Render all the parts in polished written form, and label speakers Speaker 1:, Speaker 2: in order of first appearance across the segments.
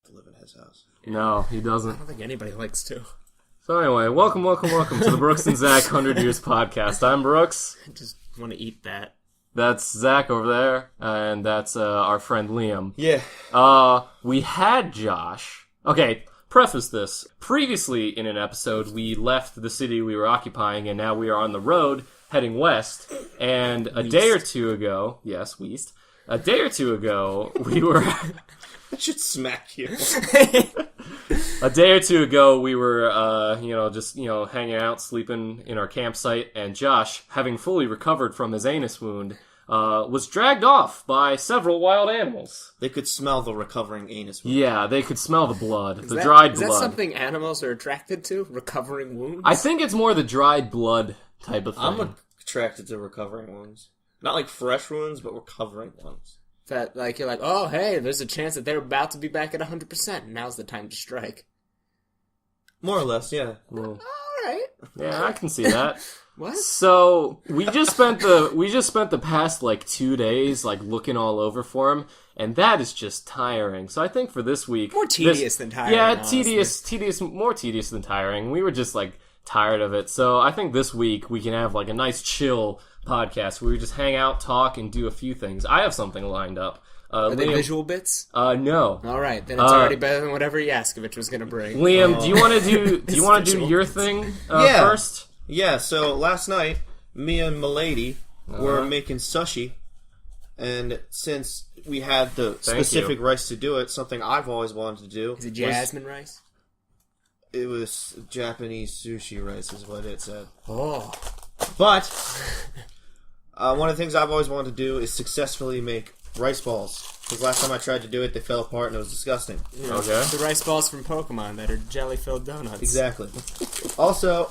Speaker 1: to live in his house.
Speaker 2: No, he
Speaker 3: I
Speaker 2: doesn't.
Speaker 3: don't think anybody likes to.
Speaker 2: So anyway, welcome to the Brooks and Zach 100 Years Podcast. I'm Brooks.
Speaker 3: I just want to eat that.
Speaker 2: That's Zach over there, and that's our friend Liam.
Speaker 1: Yeah.
Speaker 2: We had Josh. Okay, preface this. Previously in an episode, we left the city we were occupying, and now we are on the road heading west. And a day or two ago, yes, Weast. A day or two ago, we were...
Speaker 1: I should smack you.
Speaker 2: A day or two ago, we were, hanging out, sleeping in our campsite, and Josh, having fully recovered from his anus wound, was dragged off by several wild animals.
Speaker 1: They could smell the recovering anus wound.
Speaker 2: Yeah, they could smell the blood, dried blood.
Speaker 3: Is that something animals are attracted to? Recovering wounds?
Speaker 2: I think it's more the dried blood type of thing.
Speaker 1: I'm attracted to recovering wounds. Not like fresh wounds, but recovering ones.
Speaker 3: That, you're like, oh, hey, there's a chance that they're about to be back at 100%. Now's the time to strike.
Speaker 1: More or less, yeah.
Speaker 2: Well,
Speaker 3: Alright.
Speaker 2: yeah, I can see that.
Speaker 3: What?
Speaker 2: So, we just spent the past, 2 days, looking all over for him, and that is just tiring. So I think for this week...
Speaker 3: More tedious than tiring,
Speaker 2: Yeah,
Speaker 3: honestly.
Speaker 2: more tedious than tiring. We were just, tired of it. So I think this week we can have, a nice chill podcast where we just hang out, talk, and do a few things. I have something lined up.
Speaker 3: Are they visual bits?
Speaker 2: No.
Speaker 3: All right, then it's already better than whatever Yaskovich was going to bring.
Speaker 2: Liam, do you want to do your thing first?
Speaker 1: Yeah. So last night, me and Milady were making sushi, and since we had the specific rice to do it, something I've always wanted to do.
Speaker 3: Is it jasmine rice?
Speaker 1: It was Japanese sushi rice, is what it said.
Speaker 3: Oh.
Speaker 1: But one of the things I've always wanted to do is successfully make rice balls. Because last time I tried to do it, they fell apart and it was disgusting.
Speaker 3: Yeah,
Speaker 2: okay.
Speaker 3: The rice balls from Pokemon that are jelly-filled donuts.
Speaker 1: Exactly. Also,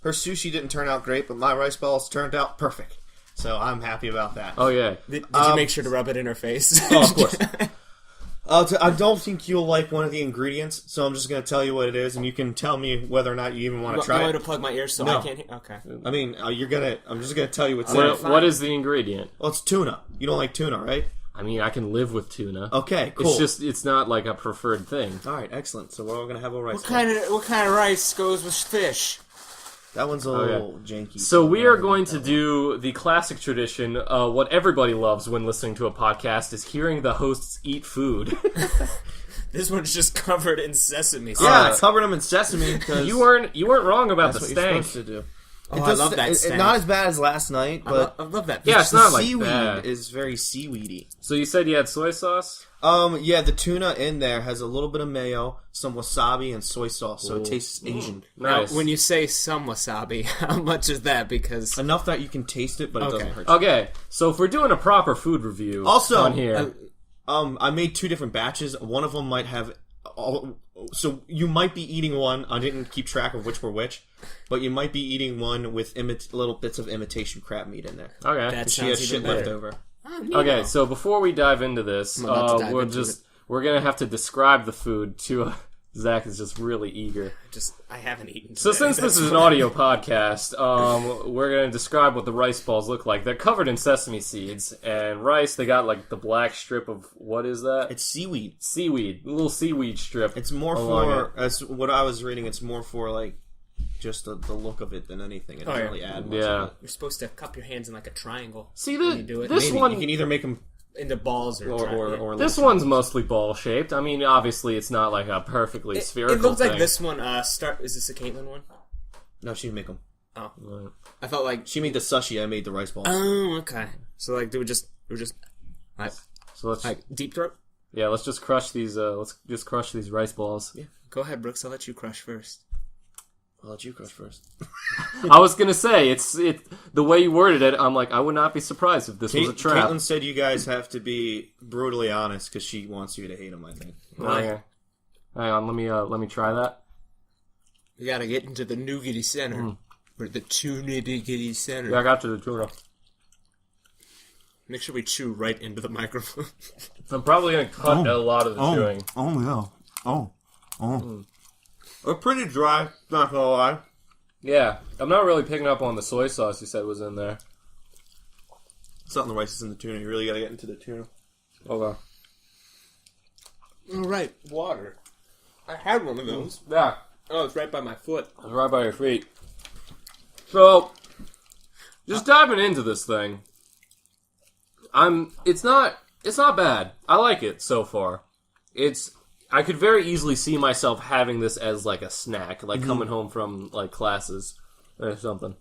Speaker 1: her sushi didn't turn out great, but my rice balls turned out perfect. So I'm happy about that.
Speaker 2: Oh, yeah.
Speaker 3: Did you make sure to rub it in her face?
Speaker 1: Oh, of course. I don't think you'll like one of the ingredients, so I'm just going to tell you what it is, and you can tell me whether or not you even want to try it.
Speaker 3: You want me to plug my ears so
Speaker 1: No.
Speaker 3: I can't hear? Okay.
Speaker 1: I mean, I'm just going to tell you what's in it.
Speaker 2: What is the ingredient?
Speaker 1: Well, it's tuna. You don't like tuna, right?
Speaker 2: I mean, I can live with tuna.
Speaker 1: Okay, cool.
Speaker 2: It's not a preferred thing.
Speaker 1: All right, excellent. So we're all going to have a rice
Speaker 3: What kind of rice goes with fish?
Speaker 1: That one's a little janky.
Speaker 2: So we are going to do the classic tradition. What everybody loves when listening to a podcast is hearing the hosts eat food.
Speaker 3: This one's just covered in sesame.
Speaker 1: Yeah, I covered them in sesame because
Speaker 2: you weren't wrong about the
Speaker 1: that's what
Speaker 2: stank.
Speaker 1: you're supposed to do.
Speaker 3: Oh, I love that stank.
Speaker 1: Not as bad as last night, but
Speaker 3: I love that.
Speaker 2: Yeah, it's
Speaker 1: the
Speaker 2: not
Speaker 1: seaweed
Speaker 2: bad.
Speaker 1: is very seaweedy.
Speaker 2: So you said you had soy sauce?
Speaker 1: Yeah, the tuna in there has a little bit of mayo, some wasabi, and soy sauce, so it tastes Asian.
Speaker 2: Nice.
Speaker 3: Now, when you say some wasabi, how much is that? Because
Speaker 1: Enough that you can taste it, but it doesn't hurt you.
Speaker 2: Okay, so if we're doing a proper food review
Speaker 1: Also,
Speaker 2: on here...
Speaker 1: I made 2 different batches. One of them might have... So you might be eating one. I didn't keep track of which were which, but you might be eating one with little bits of imitation crab meat in there.
Speaker 2: Okay.
Speaker 3: that
Speaker 1: She has
Speaker 3: sounds
Speaker 1: shit
Speaker 3: even
Speaker 1: left
Speaker 3: better.
Speaker 1: over.
Speaker 3: Oh, neato.
Speaker 2: Okay, so before we dive into this,
Speaker 3: I'm about to dive into
Speaker 2: we're gonna have to describe the food to Zach is just really eager.
Speaker 3: I haven't eaten.
Speaker 2: So
Speaker 3: today,
Speaker 2: since this
Speaker 3: that's
Speaker 2: is an
Speaker 3: why.
Speaker 2: audio podcast, we're gonna describe what the rice balls look like. They're covered in sesame seeds and rice. They got the black strip of what is that?
Speaker 1: It's seaweed.
Speaker 2: Seaweed, a little seaweed strip.
Speaker 1: It's more for, as what I was reading, it's more for just the look of it than anything. It doesn't really add much of it.
Speaker 3: You're supposed to cup your hands in like a triangle.
Speaker 2: See
Speaker 3: when you do it.
Speaker 2: this
Speaker 1: Maybe.
Speaker 2: one
Speaker 1: You can either make them
Speaker 3: into balls
Speaker 1: or
Speaker 2: this one's mostly ball shaped. I mean, obviously it's not a perfectly spherical.
Speaker 3: It looks like
Speaker 2: thing.
Speaker 3: this one. Is this a Caitlin one?
Speaker 1: No, she didn't make them.
Speaker 3: Oh, I felt like
Speaker 1: She made the sushi. I made the rice balls.
Speaker 3: Oh, okay. So they were just
Speaker 2: So let's
Speaker 3: deep throat.
Speaker 2: yeah, let's just crush these. Let's just crush these rice balls.
Speaker 1: Yeah.
Speaker 3: Go ahead, Brooks. I'll let you crush first.
Speaker 1: I'll let you crush first.
Speaker 2: I was gonna say it's the way you worded it. I'm I would not be surprised if this was a trap.
Speaker 1: Caitlin said you guys have to be brutally honest because she wants you to hate him. I think.
Speaker 2: Okay. Hang on, let me try that.
Speaker 3: You gotta get into the nougaty center. Or the tuna-diggity center.
Speaker 2: Yeah, I got to the tuna.
Speaker 3: Make sure we chew right into the microphone.
Speaker 2: I'm probably gonna cut a lot of the chewing.
Speaker 1: Oh yeah. Oh. They're pretty dry. Not gonna lie.
Speaker 2: Yeah, I'm not really picking up on the soy sauce you said was in there.
Speaker 1: It's not in the rice. It's in the tuna. You really gotta get into the tuna.
Speaker 2: Okay.
Speaker 3: Oh, right. Water. I had one of those.
Speaker 2: Yeah.
Speaker 3: Oh, it's right by my foot.
Speaker 2: It's right by your feet. So, just diving into this thing. It's not bad. I like it so far. I could very easily see myself having this as like a snack, like coming home from like classes or something.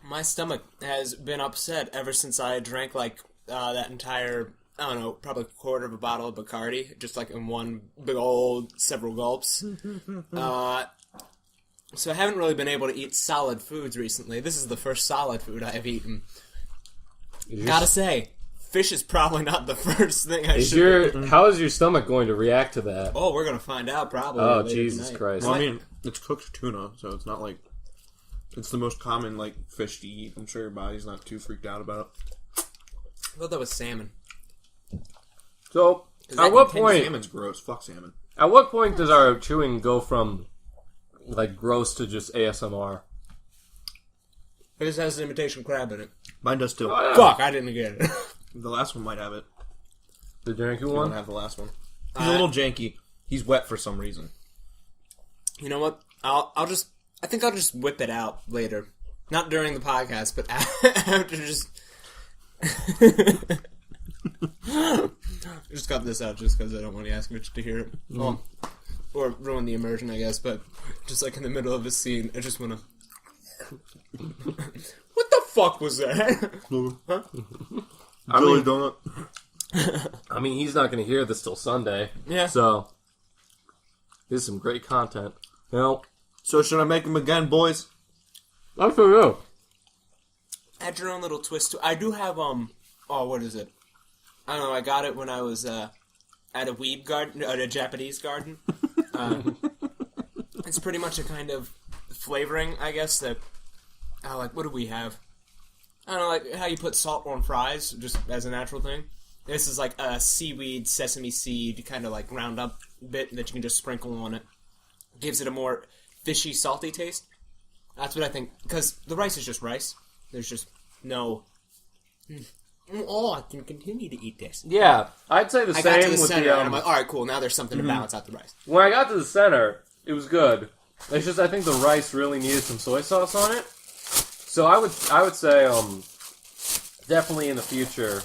Speaker 3: My stomach has been upset ever since I drank like that entire, I don't know, probably a quarter of a bottle of Bacardi, just like in one big old several gulps. So I haven't really been able to eat solid foods recently. This is the first solid food I have eaten. Gotta say, fish is probably not the first thing I should.
Speaker 2: How is your stomach going to react to that?
Speaker 3: Oh, we're gonna find out probably.
Speaker 2: Oh,
Speaker 3: later
Speaker 2: Jesus
Speaker 3: tonight.
Speaker 2: Christ!
Speaker 1: Well, I mean, it's cooked tuna, so it's not like it's the most common like fish to eat. I'm sure your body's not too freaked out about it.
Speaker 3: I thought that was salmon.
Speaker 2: So, at what point?
Speaker 1: Salmon's gross. Fuck salmon.
Speaker 2: At what point does our chewing go from like gross to just ASMR?
Speaker 3: It just has an imitation crab in it.
Speaker 1: Mine does too.
Speaker 2: Oh, yeah.
Speaker 3: Fuck, I didn't get it.
Speaker 1: The last one might have it.
Speaker 2: The janky
Speaker 1: I don't
Speaker 2: one?
Speaker 1: have the last one. He's a little janky. He's wet for some reason.
Speaker 3: You know what? I think I'll just whip it out later. Not during the podcast, but after just... just cut this out just because I don't want to ask Mitch to hear it. Well, or ruin the immersion, I guess, but just like in the middle of a scene, I just want to... What the fuck was that? Huh?
Speaker 2: I mean,
Speaker 1: donut.
Speaker 2: I mean, he's not going to hear this till Sunday.
Speaker 3: Yeah.
Speaker 2: So, this is some great content. You know,
Speaker 1: So should I make them again, boys?
Speaker 2: I feel you.
Speaker 3: Add your own little twist to I do have, what is it? I don't know, I got it when I was, at a weeb garden, at a Japanese garden. It's pretty much a kind of flavoring, I guess, that, like, what do we have? I don't know, like, how you put salt on fries, just as a natural thing. This is like a seaweed, sesame seed, kind of like ground up bit that you can just sprinkle on it. Gives it a more fishy, salty taste. That's what I think, because the rice is just rice. There's just no... Oh, I can continue to eat this.
Speaker 2: Yeah, I'd say the
Speaker 3: I
Speaker 2: same
Speaker 3: got to the
Speaker 2: with
Speaker 3: center,
Speaker 2: the...
Speaker 3: and I'm like, alright, cool, now there's something to balance out the rice.
Speaker 2: When I got to the center, it was good. It's just I think the rice really needed some soy sauce on it. So I would say definitely in the future,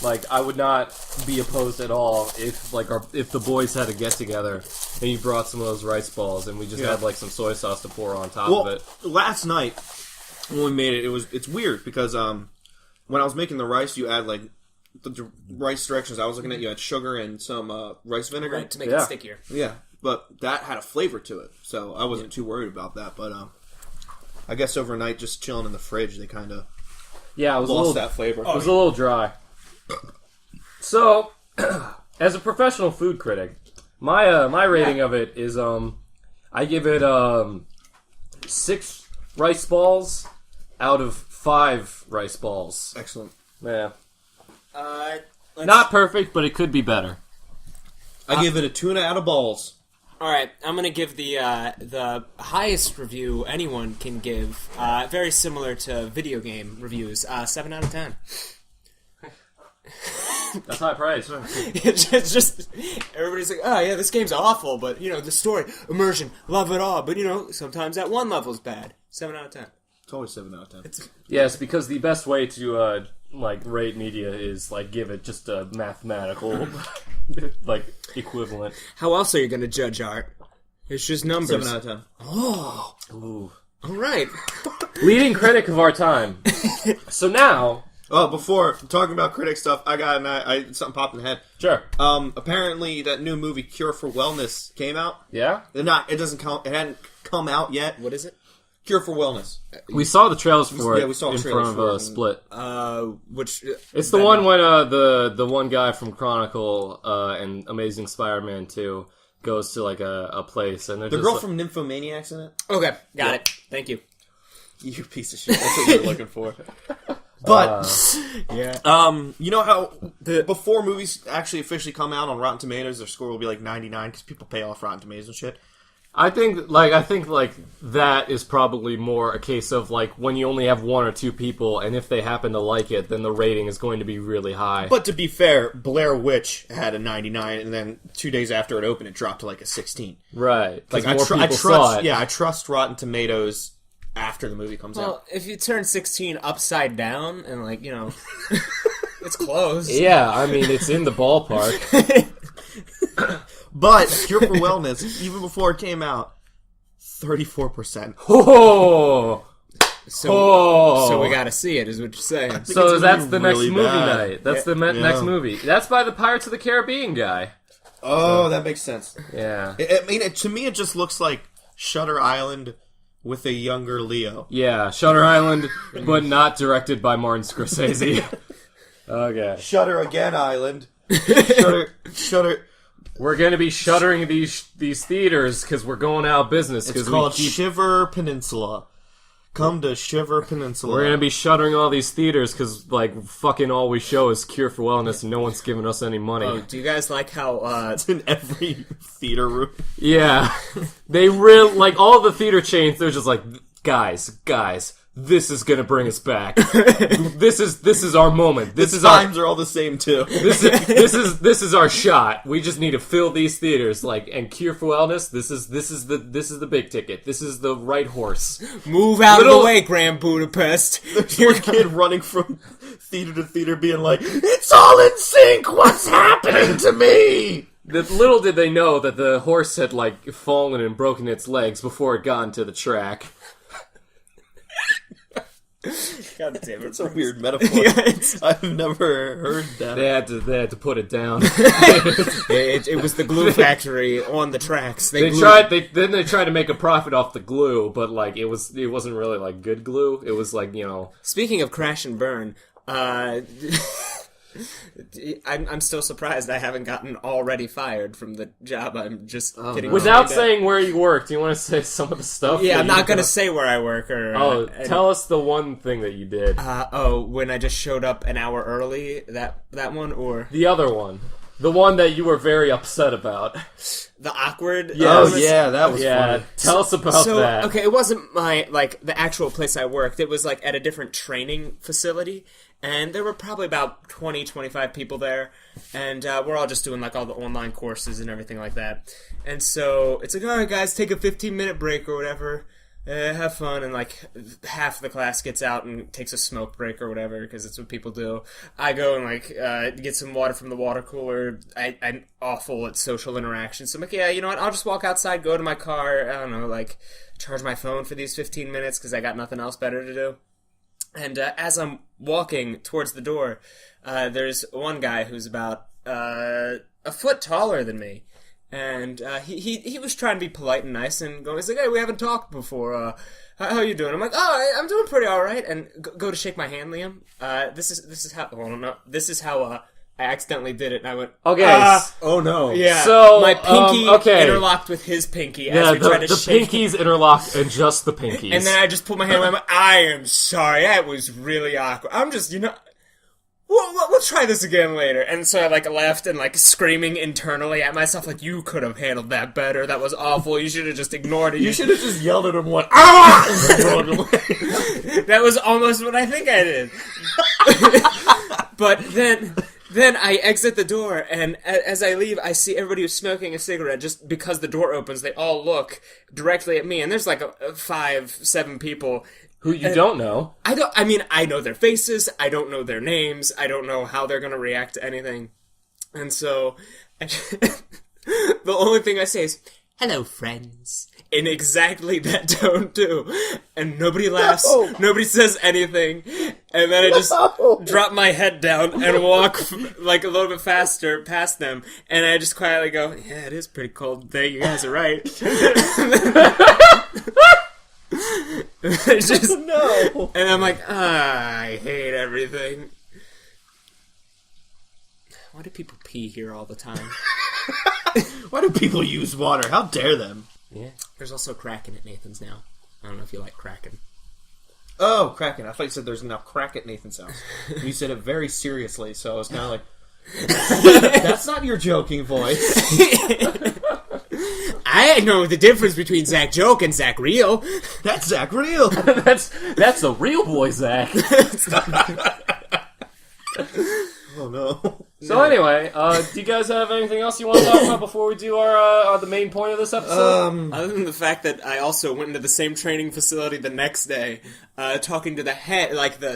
Speaker 2: like I would not be opposed at all if if the boys had a get together and you brought some of those rice balls and we just had like some soy sauce to pour on top of it.
Speaker 1: Last night when we made it, it's weird because when I was making the rice, you add like the rice directions I was looking at. You had sugar and some rice vinegar
Speaker 3: Right, to make it stickier.
Speaker 1: Yeah, but that had a flavor to it, so I wasn't too worried about that. But I guess overnight, just chilling in the fridge, they kind of
Speaker 2: It was
Speaker 1: lost that flavor.
Speaker 2: It was a little dry. So, as a professional food critic, my rating of it is I give it 6 rice balls out of 5 rice balls.
Speaker 1: Excellent.
Speaker 2: Yeah,
Speaker 3: Let's-
Speaker 2: not perfect, but it could be better.
Speaker 1: I give it a tuna out of balls.
Speaker 3: Alright, I'm gonna give the highest review anyone can give, very similar to video game reviews, 7 out of 10.
Speaker 2: That's high praise.
Speaker 3: It's just, everybody's like, oh yeah, this game's awful, but, the story, immersion, love it all, but, sometimes that one level's bad. 7 out of 10.
Speaker 1: It's always 7 out of 10.
Speaker 2: Yes, because the best way to rate media is give it just a mathematical equivalent.
Speaker 3: How else are you gonna judge art? It's just numbers.
Speaker 1: 7 out of 10.
Speaker 3: Oh,
Speaker 2: Ooh.
Speaker 3: alright.
Speaker 2: Leading critic of our time. So now,
Speaker 1: Oh, before talking about critic stuff, I got something popped in the head.
Speaker 2: sure.
Speaker 1: Apparently that new movie Cure for Wellness came out.
Speaker 2: Yeah,
Speaker 1: It hadn't come out yet.
Speaker 3: What is it?
Speaker 1: Cure for Wellness.
Speaker 2: we saw the trailers for it.
Speaker 1: Yeah, we saw
Speaker 2: in
Speaker 1: trailers
Speaker 2: front
Speaker 1: for
Speaker 2: of
Speaker 1: it.
Speaker 2: Split.
Speaker 3: Which...
Speaker 2: It's the one when the one guy from Chronicle and Amazing Spider-Man 2 goes to a place and they're
Speaker 1: The
Speaker 2: just
Speaker 1: girl from Nymphomaniacs in it?
Speaker 3: Okay, got it. Thank you.
Speaker 1: You piece of shit. That's what you're looking for. But,
Speaker 3: Yeah.
Speaker 1: you know how before movies actually officially come out on Rotten Tomatoes, their score will be 99 because people pay off Rotten Tomatoes and shit.
Speaker 2: I think that is probably more a case of like when you only have one or two people, and if they happen to like it, then the rating is going to be really high.
Speaker 1: But to be fair, Blair Witch had a 99, and then 2 days after it opened, it dropped to like a 16.
Speaker 2: Right.
Speaker 1: Like
Speaker 2: I
Speaker 1: trust. Yeah, I trust Rotten Tomatoes after the movie comes out.
Speaker 3: Well, if you turn 16 upside down and like it's close.
Speaker 2: Yeah, I mean it's in the ballpark.
Speaker 1: But Cure for Wellness, even before it came out, 34%.
Speaker 2: Oh.
Speaker 3: So we gotta see it, is what you're saying.
Speaker 2: So that's the next
Speaker 1: really
Speaker 2: movie
Speaker 1: bad.
Speaker 2: night. That's the next movie. That's by the Pirates of the Caribbean guy.
Speaker 1: Oh, that makes sense.
Speaker 2: Yeah.
Speaker 1: To me, it just looks like Shutter Island with a younger Leo.
Speaker 2: Yeah, Shutter Island, but not directed by Martin Scorsese. Okay.
Speaker 1: Shutter Again Island. Shutter.
Speaker 2: We're going to be shuttering these theaters because we're going out of business.
Speaker 1: It's called Shiver Peninsula. Come to Shiver Peninsula.
Speaker 2: We're going to be shuttering all these theaters because, like, fucking all we show is Cure for Wellness and no one's giving us any money.
Speaker 3: Oh, do you guys like how,
Speaker 1: It's in every theater room.
Speaker 2: Yeah. They really, like, all the theater chains, they're just like, guys, this is gonna bring us back. This is our moment.
Speaker 1: The times are all the same too.
Speaker 2: This is our shot. We just need to fill these theaters, like, and Cure for Wellness. This is the big ticket. This is the right horse.
Speaker 3: Move out of the way, Grand Budapest.
Speaker 1: There's one kid running from theater to theater, being like, "It's all in sync. What's happening to me?"
Speaker 2: Little did they know that the horse had like fallen and broken its legs before it got into the track.
Speaker 3: God damn it.
Speaker 1: It's a weird metaphor. I've never heard that.
Speaker 2: They had to put it down.
Speaker 3: It was the glue factory on the tracks.
Speaker 2: They tried to make a profit off the glue, but like it wasn't really like good glue. It was like,
Speaker 3: Speaking of crash and burn, I'm still surprised I haven't gotten already fired from the job I'm just getting.
Speaker 2: Without saying where you work, do you want to say some of the stuff?
Speaker 3: Yeah, I'm not going to say where I work.
Speaker 2: Tell us the one thing that you did.
Speaker 3: When I just showed up an hour early, that one, or...
Speaker 2: The other one. The one that you were very upset about.
Speaker 3: The awkward...
Speaker 1: Yeah, that was funny.
Speaker 2: Tell us about that.
Speaker 3: Okay, it wasn't the actual place I worked. It was, at a different training facility. And there were probably about 20, 25 people there. And we're all just doing, all the online courses and everything like that. And so it's like, all right, guys, take a 15-minute break or whatever. Have fun. And, half the class gets out and takes a smoke break or whatever, because that's what people do. I go and, get some water from the water cooler. I'm awful at social interaction. So I'm like, yeah, you know what? I'll just walk outside, go to my car, I don't know, charge my phone for these 15 minutes because I got nothing else better to do. And as I'm walking towards the door, there's one guy who's about a foot taller than me. And he was trying to be polite and nice and going, he's like, hey, we haven't talked before. How you doing? I'm like, oh, I'm doing pretty all right. And go to shake my hand, Liam. This is how, well, no, this is how I accidentally did it. And I went,
Speaker 2: okay.
Speaker 1: Oh no.
Speaker 2: Yeah. So,
Speaker 3: my pinky interlocked with his pinky as we tried to shake.
Speaker 2: The pinkies interlocked and just the pinkies.
Speaker 3: And then I just pulled my hand away. I'm like, I am sorry. That was really awkward. I'm just, we'll try this again later. And so I left and screaming internally at myself, you could have handled that better. That was awful. You should have just ignored it.
Speaker 1: You should have just yelled at him one, ah!
Speaker 3: That was almost what I think I did. But then I exit the door, and as I leave, I see everybody who's smoking a cigarette. Just because the door opens, they all look directly at me, and there's 5, 7 people
Speaker 2: who you don't know.
Speaker 3: I know their faces. I don't know their names. I don't know how they're gonna react to anything. And so, the only thing I say is, hello, friends. In exactly that tone, too. And nobody laughs. No. Nobody says anything. And then I just drop my head down and walk, a little bit faster past them. And I just quietly go, yeah, it is pretty cold today. You guys are right.
Speaker 1: No.
Speaker 3: And I'm like, I hate everything. Why do people pee here all the time?
Speaker 1: Why do people use water? How dare them?
Speaker 3: Yeah. There's also Kraken at Nathan's now. I don't know if you like Kraken.
Speaker 1: Oh, Kraken. I thought you said there's now crack at Nathan's house. You said it very seriously, so I was kind of like, that's not your joking voice.
Speaker 3: I know the difference between Zach Joke and Zach Real.
Speaker 1: That's Zach Real.
Speaker 2: that's the real boy, Zach.
Speaker 1: Oh no.
Speaker 2: So anyway, do you guys have anything else you want to talk about before we do our the main point of this episode?
Speaker 3: Other than the fact that I also went into the same training facility the next day, talking to the head, like the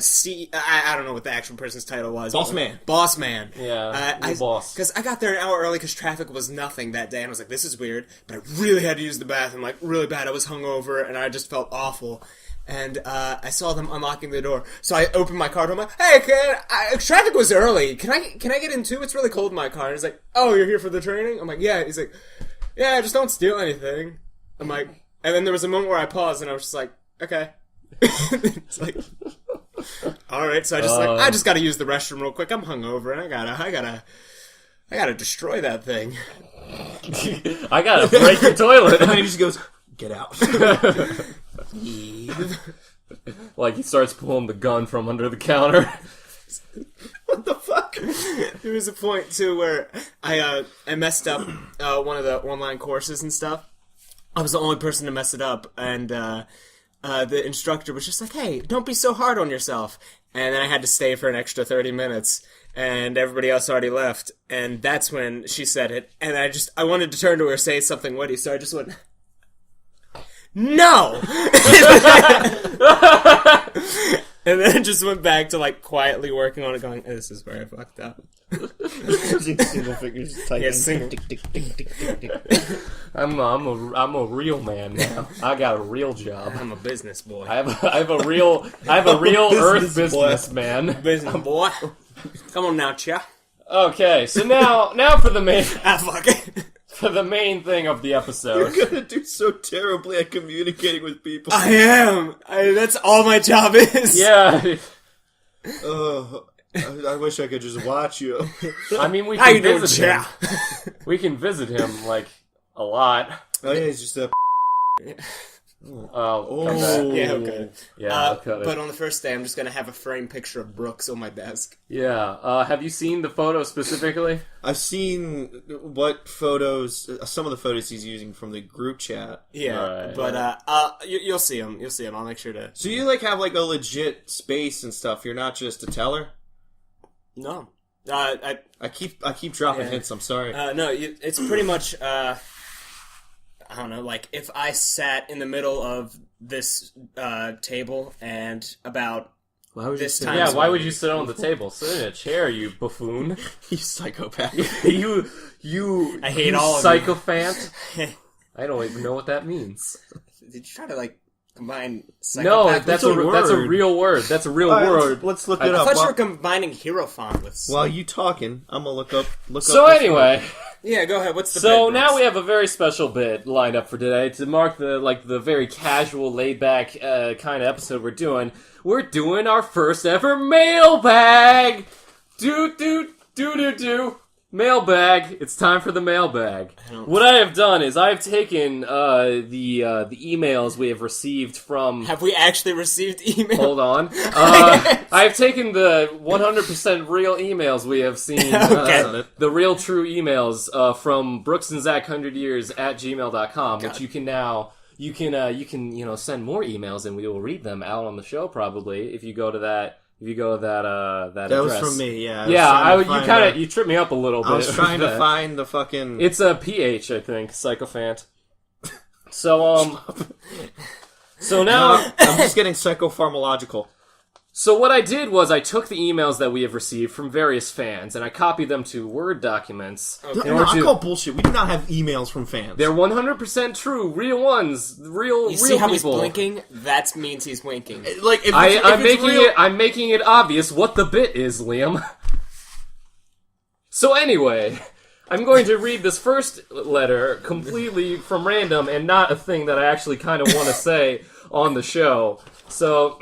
Speaker 3: I don't know what the actual person's title was.
Speaker 1: Boss man.
Speaker 3: Boss man.
Speaker 2: Yeah, boss.
Speaker 3: Because I got there an hour early because traffic was nothing that day, and I was like, this is weird, but I really had to use the bathroom, like, really bad. I was hungover, and I just felt awful. And I saw them unlocking the door, so I opened my car door. I'm like, "Hey, traffic was early. Can I get in too? It's really cold in my car." And he's like, "Oh, you're here for the training?" I'm like, "Yeah." He's like, "Yeah, just don't steal anything." I'm like, and then there was a moment where I paused, and I was just like, "Okay." It's like, all right. So I just got to use the restroom real quick. I'm hungover, and I gotta destroy that thing.
Speaker 2: I gotta break your toilet.
Speaker 1: And then he just goes, "Get out."
Speaker 2: Like he starts pulling the gun from under the counter.
Speaker 1: What the fuck?
Speaker 3: There was a point too where I messed up one of the online courses and stuff. I was the only person to mess it up, and the instructor was just like, "Hey, don't be so hard on yourself." And then I had to stay for an extra 30 minutes, and everybody else already left. And that's when she said it, and I wanted to turn to her and say something witty, so I just went, "No!" And then I just went back to, like, quietly working on it, going, "This is where I fucked up."
Speaker 1: Single fingers typing.
Speaker 3: Yeah, single.
Speaker 1: Tick, tick, tick, tick, tick, tick.
Speaker 2: I'm a real man now. I got a real job.
Speaker 3: I'm a business boy.
Speaker 2: I have a real Earth
Speaker 1: business boy.
Speaker 2: businessman.
Speaker 3: Business boy. Come on now, Chia.
Speaker 2: Okay, so now for the main
Speaker 3: Fuck it.
Speaker 2: for the main thing of the episode.
Speaker 1: You're gonna do so terribly at communicating with people.
Speaker 3: I am. That's all my job is.
Speaker 2: Yeah.
Speaker 1: I wish I could just watch you.
Speaker 2: I mean, we
Speaker 3: How
Speaker 2: can
Speaker 3: you doing,
Speaker 2: visit him.
Speaker 3: Chia?
Speaker 2: We can visit him like a lot.
Speaker 1: Oh yeah, he's just a.
Speaker 2: Oh, cut that.
Speaker 3: Yeah, okay.
Speaker 2: Yeah, I'll cut it.
Speaker 3: But on the first day, I'm just gonna have a framed picture of Brooks on my desk.
Speaker 2: Yeah. Have you seen the photo specifically?
Speaker 1: I've seen what photos, some of the photos he's using from the group chat.
Speaker 3: Yeah,
Speaker 2: Right.
Speaker 3: but you'll see him. You'll see him. I'll make sure to.
Speaker 1: So you like have like a legit space and stuff. You're not just a teller.
Speaker 3: No,
Speaker 1: I keep dropping
Speaker 3: Yeah.
Speaker 1: hints. I'm sorry.
Speaker 3: no. It's pretty much. I don't know. Like if I sat in the middle of this table and about
Speaker 1: Why would
Speaker 3: this
Speaker 1: you
Speaker 3: time.
Speaker 2: Yeah, why would you sit on the table? Sit in a chair, you buffoon.
Speaker 1: You psychopath.
Speaker 2: you
Speaker 3: I hate
Speaker 2: you
Speaker 3: all of you.
Speaker 2: psychophant. I don't even know what that means.
Speaker 3: Did you try to like combine?
Speaker 2: No,
Speaker 3: psychopath
Speaker 2: that's
Speaker 3: with-
Speaker 2: a real word. That's a real word.
Speaker 1: Let's look
Speaker 3: I
Speaker 1: it up.
Speaker 3: thought you
Speaker 1: While,
Speaker 3: were combining Hierophant with.
Speaker 1: while you talking, I'm gonna look up.
Speaker 2: So
Speaker 1: this
Speaker 2: anyway,
Speaker 3: Yeah, go ahead. What's the
Speaker 2: so
Speaker 3: bed,
Speaker 2: now
Speaker 3: Brooks?
Speaker 2: we have a very special bit lined up for today to mark the very casual, laid back kind of episode we're doing. We're doing our first ever mailbag. Do. Mailbag. It's time for the mailbag. What I have done is I've taken the emails we have received from.
Speaker 3: Have we actually received email?
Speaker 2: Hold on. I've taken the 100% real emails we have seen.
Speaker 3: Okay.
Speaker 2: The real true emails from Brooks and Zach 100 years at gmail.com, which you can now. You can send more emails and we will read them out on the show probably if you go to that. If you go to that
Speaker 1: That
Speaker 2: address.
Speaker 1: was from me. Yeah.
Speaker 2: You tripped me up a little bit.
Speaker 1: I was trying to find the fucking.
Speaker 2: It's a PH, I think, sycophant. So so now
Speaker 1: I'm just getting psychopharmacological.
Speaker 2: So what I did was I took the emails that we have received from various fans and I copied them to Word documents.
Speaker 3: Okay.
Speaker 1: No, I call bullshit. We do not have emails from fans.
Speaker 2: They're 100% true, real ones, real
Speaker 3: You see how he's
Speaker 2: people.
Speaker 3: blinking? That means he's winking.
Speaker 1: Like if it's real,
Speaker 2: I'm making it obvious what the bit is, Liam. So anyway, I'm going to read this first letter completely from random and not a thing that I actually kind of want to say on the show. So,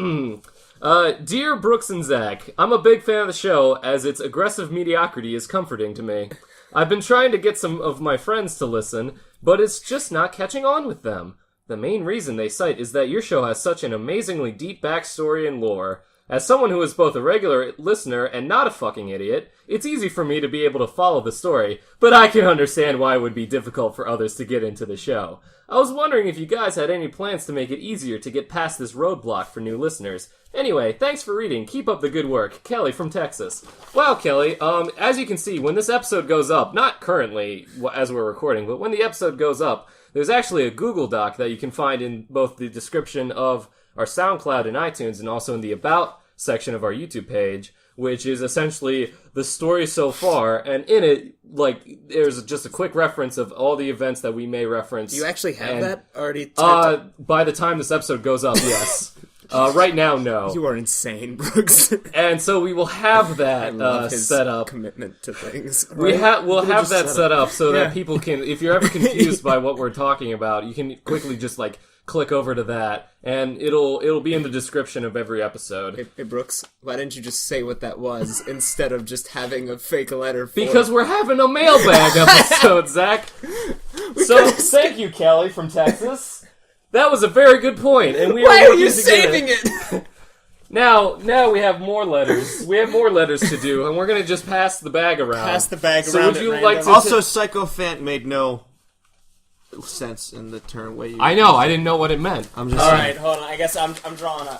Speaker 2: dear Brooks and Zach, I'm a big fan of the show as its aggressive mediocrity is comforting to me. I've been trying to get some of my friends to listen, but it's just not catching on with them. The main reason they cite is that your show has such an amazingly deep backstory and lore. As someone who is both a regular listener and not a fucking idiot, it's easy for me to be able to follow the story, but I can understand why it would be difficult for others to get into the show. I was wondering if you guys had any plans to make it easier to get past this roadblock for new listeners. Anyway, thanks for reading. Keep up the good work. Kelly from Texas. Wow, Kelly, as you can see, when this episode goes up, not currently as we're recording, but when the episode goes up, there's actually a Google Doc that you can find in both the description of our SoundCloud and iTunes, and also in the About section of our YouTube page, which is essentially the story so far, and in it, like, there's just a quick reference of all the events that we may reference.
Speaker 3: Do you actually have that already typed
Speaker 2: by the time this episode goes up, yes. Right now, no.
Speaker 3: You are insane, Brooks.
Speaker 2: And so we will have that set up.
Speaker 3: Commitment to things. Right?
Speaker 2: We'll have that set up so that people can, if you're ever confused by what we're talking about, you can quickly just like click over to that, and it'll be in the description of every episode.
Speaker 3: Hey Brooks, why didn't you just say what that was instead of just having a fake letter?
Speaker 2: Because we're having a mailbag episode, Zach. So thank you, Kelly from Texas. That was a very good point, and
Speaker 3: why are you saving it?
Speaker 2: Now we have more letters. We have more letters to do, and we're gonna just pass the bag around.
Speaker 3: Pass the bag
Speaker 2: so
Speaker 3: around.
Speaker 2: Would you like to
Speaker 1: also, Psychophant made no sense in the term way you.
Speaker 2: I know. I didn't know what it meant.
Speaker 1: I'm just
Speaker 3: all
Speaker 1: saying.
Speaker 3: right. Hold on. I guess I'm drawing a.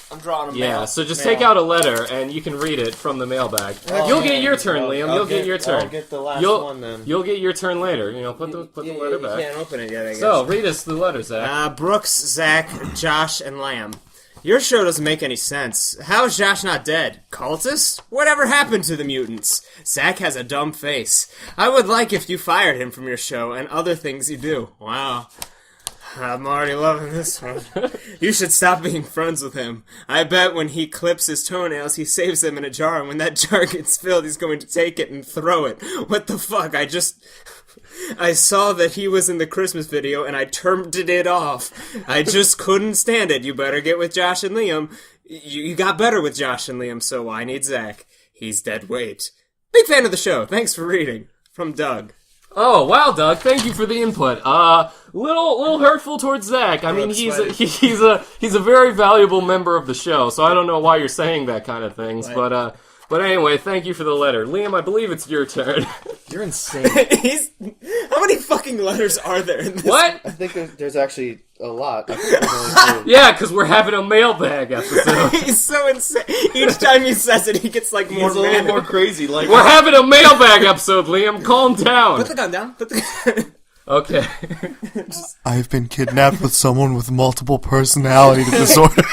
Speaker 3: I'm drawing a mail.
Speaker 2: Yeah. So just take out a letter, and you can read it from the mailbag. You'll get your turn, Liam. You'll get your turn.
Speaker 1: I'll get the last one then.
Speaker 2: You'll get your turn later. You know, put the letter back.
Speaker 3: You can't open it yet. I guess.
Speaker 2: So read us the letter, Zach.
Speaker 3: Brooks, Zach, Josh, and Lamb. Your show doesn't make any sense. How is Josh not dead? Cultist? Whatever happened to the mutants? Zach has a dumb face. I would like if you fired him from your show and other things you do. Wow. I'm already loving this one. You should stop being friends with him. I bet when he clips his toenails, he saves them in a jar, and when that jar gets filled, he's going to take it and throw it. What the fuck? I saw that he was in the Christmas video, and I turned it off. I just couldn't stand it. You better get with Josh and Liam. You got better with Josh and Liam, so I need Zach. He's dead weight. Big fan of the show. Thanks for reading. From Doug.
Speaker 2: Oh wow, Doug! Thank you for the input. Little hurtful towards Zach. I mean, he's a very valuable member of the show, so I don't know why you're saying that kind of things. Right. But anyway, thank you for the letter, Liam. I believe it's your turn.
Speaker 1: You're insane.
Speaker 3: How many fucking letters are there in this?
Speaker 2: What?
Speaker 1: I think there's actually a lot.
Speaker 2: Yeah, because we're having a mailbag episode.
Speaker 3: He's so insane. Each time he says it, he gets like more.
Speaker 1: He's a little more crazy. Like
Speaker 2: we're having a mailbag episode, Liam. Calm down.
Speaker 3: Put the gun down. Put the gun.
Speaker 2: Okay.
Speaker 4: I've been kidnapped with someone with multiple personality disorder.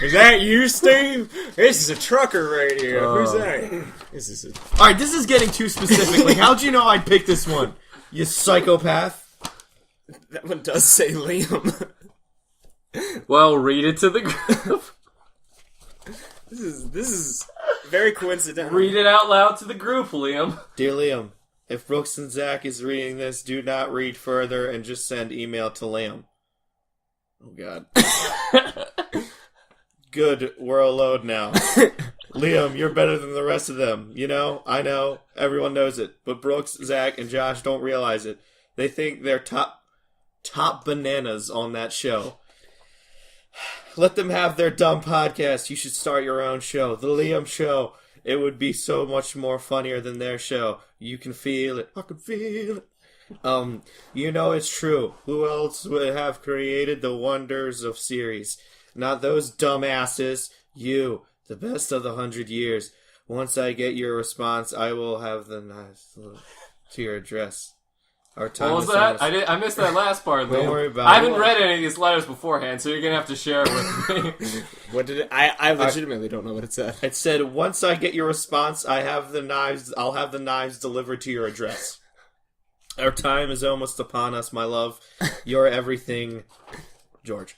Speaker 3: Is that you, Steve? This is a trucker right here. Who's that?
Speaker 1: Alright, this is getting too specific. Like, how'd you know I'd pick this one? You psychopath.
Speaker 3: That one does say Liam.
Speaker 2: Well, read it to the group.
Speaker 3: This is very coincidental.
Speaker 2: Read it out loud to the group, Liam.
Speaker 1: Dear Liam, if Brooks and Zach is reading this, do not read further and just send email to Liam. Oh, God. Good, we're alone now. Liam, you're better than the rest of them. You know, I know, everyone knows it. But Brooks, Zach, and Josh don't realize it. They think they're top bananas on that show. Let them have their dumb podcast. You should start your own show. The Liam Show. It would be so much more funnier than their show. You can feel it. I can feel it. You know it's true. Who else would have created the wonders of series? Not those dumbasses. You, the best of the 100 years. Once I get your response, I will have the knives to your address. Our time
Speaker 2: what was that? I missed that last part, Liam.
Speaker 1: Don't worry about it.
Speaker 2: I haven't read any of these letters beforehand, so you're gonna have to share it with me.
Speaker 3: What did it? I legitimately don't know what it said.
Speaker 1: It said, once I get your response, I'll have the knives delivered to your address. Our time is almost upon us, my love. You're everything, George.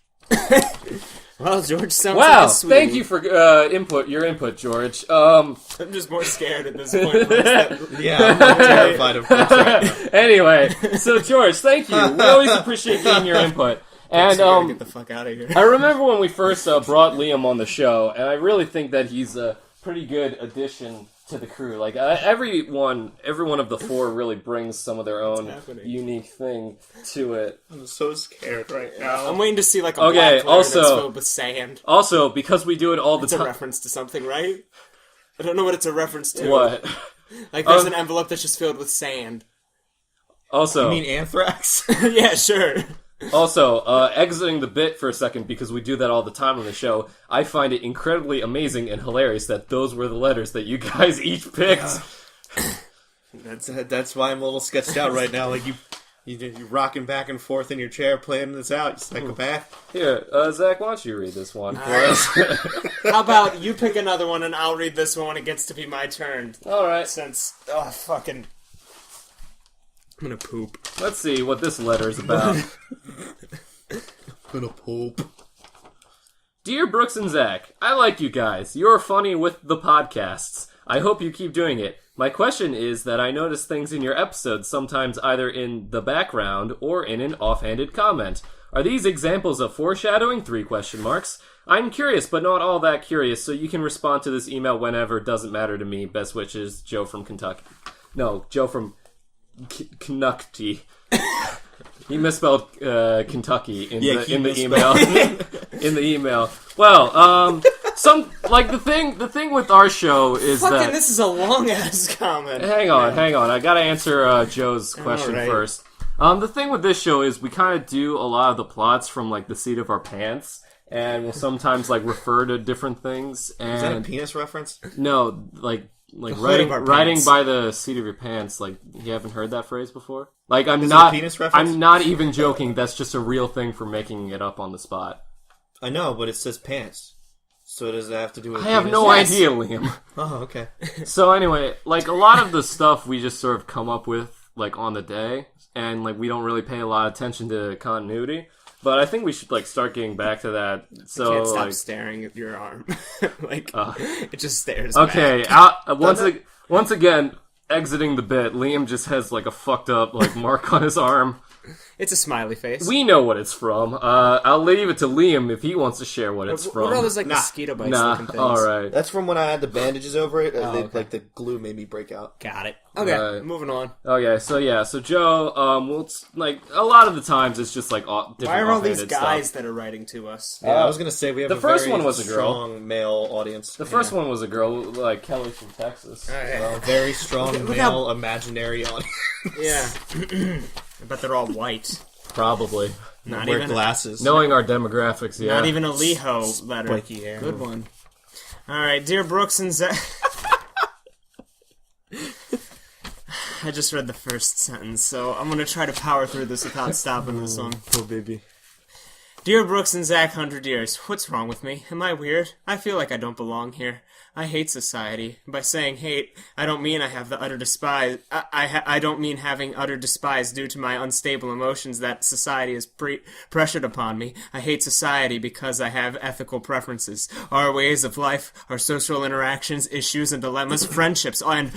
Speaker 3: Well, George sounds
Speaker 2: wow,
Speaker 3: like a sweetie.
Speaker 2: Thank you for your input, George.
Speaker 3: I'm just more scared at this point.
Speaker 1: Yeah, I'm terrified of George right now.
Speaker 2: Anyway, so George, thank you. We always appreciate getting your input. And
Speaker 3: get the fuck out of here.
Speaker 2: I remember when we first brought Liam on the show, and I really think that he's a pretty good addition to the crew. Like every one of the four really brings some of their own unique thing to it.
Speaker 1: I'm so scared right now.
Speaker 3: I'm waiting to see like a
Speaker 2: Okay,
Speaker 3: black letter
Speaker 2: also-
Speaker 3: that's filled with sand.
Speaker 2: Also, because we do it all the
Speaker 3: It's a
Speaker 2: time.
Speaker 3: reference to something, right? I don't know what it's a reference to.
Speaker 2: What?
Speaker 3: Like there's an envelope that's just filled with sand.
Speaker 2: Also,
Speaker 1: You mean anthrax?
Speaker 3: Yeah, sure.
Speaker 2: Also, exiting the bit for a second, because we do that all the time on the show, I find it incredibly amazing and hilarious that those were the letters that you guys each picked.
Speaker 1: That's why I'm a little sketched out right now. Like you're rocking back and forth in your chair, playing this out, you psychopath.
Speaker 2: Here, Zach, why don't you read this one for us?
Speaker 3: How about you pick another one and I'll read this one when it gets to be my turn.
Speaker 2: Alright,
Speaker 3: Since, I'm gonna poop.
Speaker 2: let's see what this letter is about.
Speaker 1: I'm gonna poop.
Speaker 2: Dear Brooks and Zach, I like you guys. You're funny with the podcasts. I hope you keep doing it. My question is that I notice things in your episodes sometimes either in the background or in an offhanded comment. Are these examples of foreshadowing? 3 question marks. I'm curious, but not all that curious, so you can respond to this email whenever. Doesn't matter to me. Best wishes, Joe from Kentucky. No, Joe from Kentucky. He misspelled Kentucky in the email. In the email. Well, the thing with our show is that
Speaker 3: This is a long ass comment.
Speaker 2: Hang on. I gotta answer Joe's question first. The thing with this show is we kind of do a lot of the plots from like the seat of our pants, and we'll sometimes like refer to different things. And
Speaker 1: Is that a penis reference?
Speaker 2: no, like
Speaker 3: hood of our
Speaker 2: riding
Speaker 3: pants.
Speaker 2: by the seat of your pants. Like, you haven't heard that phrase before? Like,
Speaker 1: Is it a penis reference?
Speaker 2: I'm not even joking. That's just a real thing for making it up on the spot.
Speaker 1: I know, but it says pants. So does that have to do with
Speaker 2: I have
Speaker 1: penis?
Speaker 2: no idea, Liam.
Speaker 1: Oh, okay.
Speaker 2: So anyway, like a lot of the stuff we just sort of come up with like on the day, and like we don't really pay a lot of attention to continuity. But I think we should like start getting back to that. So
Speaker 3: Can't stop
Speaker 2: like,
Speaker 3: staring at your arm. It just stares.
Speaker 2: okay,
Speaker 3: back.
Speaker 2: once again, exiting the bit, Liam just has like a fucked up like mark on his arm.
Speaker 3: It's a smiley face.
Speaker 2: We know what it's from. I'll leave it to Liam if he wants to share what it's
Speaker 3: What
Speaker 2: from.
Speaker 3: are all those like mosquito bites looking things?
Speaker 2: All right.
Speaker 1: That's from when I had the bandages over it.
Speaker 3: okay.
Speaker 1: Like the glue made me break out.
Speaker 3: Got it. Okay,
Speaker 2: Right.
Speaker 3: moving on.
Speaker 2: Okay, so Joe, like a lot of the times it's just like different.
Speaker 3: Why are all these
Speaker 2: offhanded
Speaker 3: guys
Speaker 2: stuff.
Speaker 3: that are writing to us?
Speaker 1: Yeah, I was gonna say we have
Speaker 2: the
Speaker 1: a
Speaker 2: first
Speaker 1: very
Speaker 2: one was a girl.
Speaker 1: strong male audience.
Speaker 2: The first one was a girl, like Kelly from Texas.
Speaker 1: A very strong
Speaker 3: Look
Speaker 1: male imaginary audience.
Speaker 3: Yeah. I bet they're all white.
Speaker 2: Probably.
Speaker 3: Not
Speaker 1: Wear
Speaker 3: even
Speaker 1: glasses.
Speaker 2: Knowing our demographics, yeah.
Speaker 3: Not even a Leho letter.
Speaker 1: Spiky hair.
Speaker 3: Good one. All right, dear Brooks and Zach. I just read the first sentence, so I'm gonna try to power through this without stopping this one.
Speaker 1: Poor baby.
Speaker 3: Dear Brooks and Zach 100 Years, what's wrong with me? Am I weird? I feel like I don't belong here. I hate society. By saying hate, I don't mean I have the utter despise. I don't mean having utter despise due to my unstable emotions that society has pressured upon me. I hate society because I have ethical preferences. Our ways of life, our social interactions, issues and dilemmas, friendships, and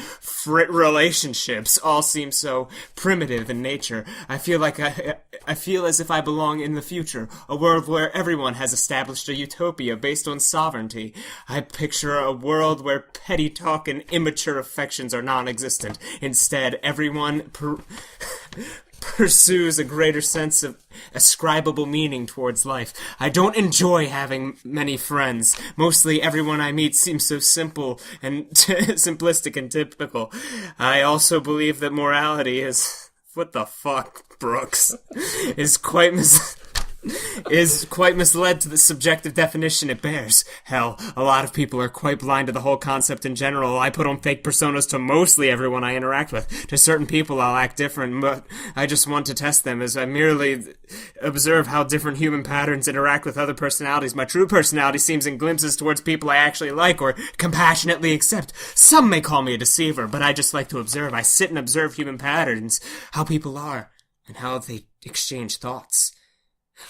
Speaker 3: relationships all seem so primitive in nature. I feel as if I belong in the future, a world where everyone has established a utopia based on sovereignty. I picture a world where petty talk and immature affections are non-existent. Instead, everyone pursues a greater sense of ascribable meaning towards life. I don't enjoy having many friends. Mostly everyone I meet seems so simple and simplistic and typical. I also believe that morality is... What the fuck, Brooks? Is quite misled to the subjective definition it bears. Hell, a lot of people are quite blind to the whole concept in general. I put on fake personas to mostly everyone I interact with. To certain people I'll act different, but I just want to test them as I merely observe how different human patterns interact with other personalities. My true personality seems in glimpses towards people I actually like or compassionately accept. Some may call me a deceiver, but I just like to observe. I sit and observe human patterns, how people are, and how they exchange thoughts.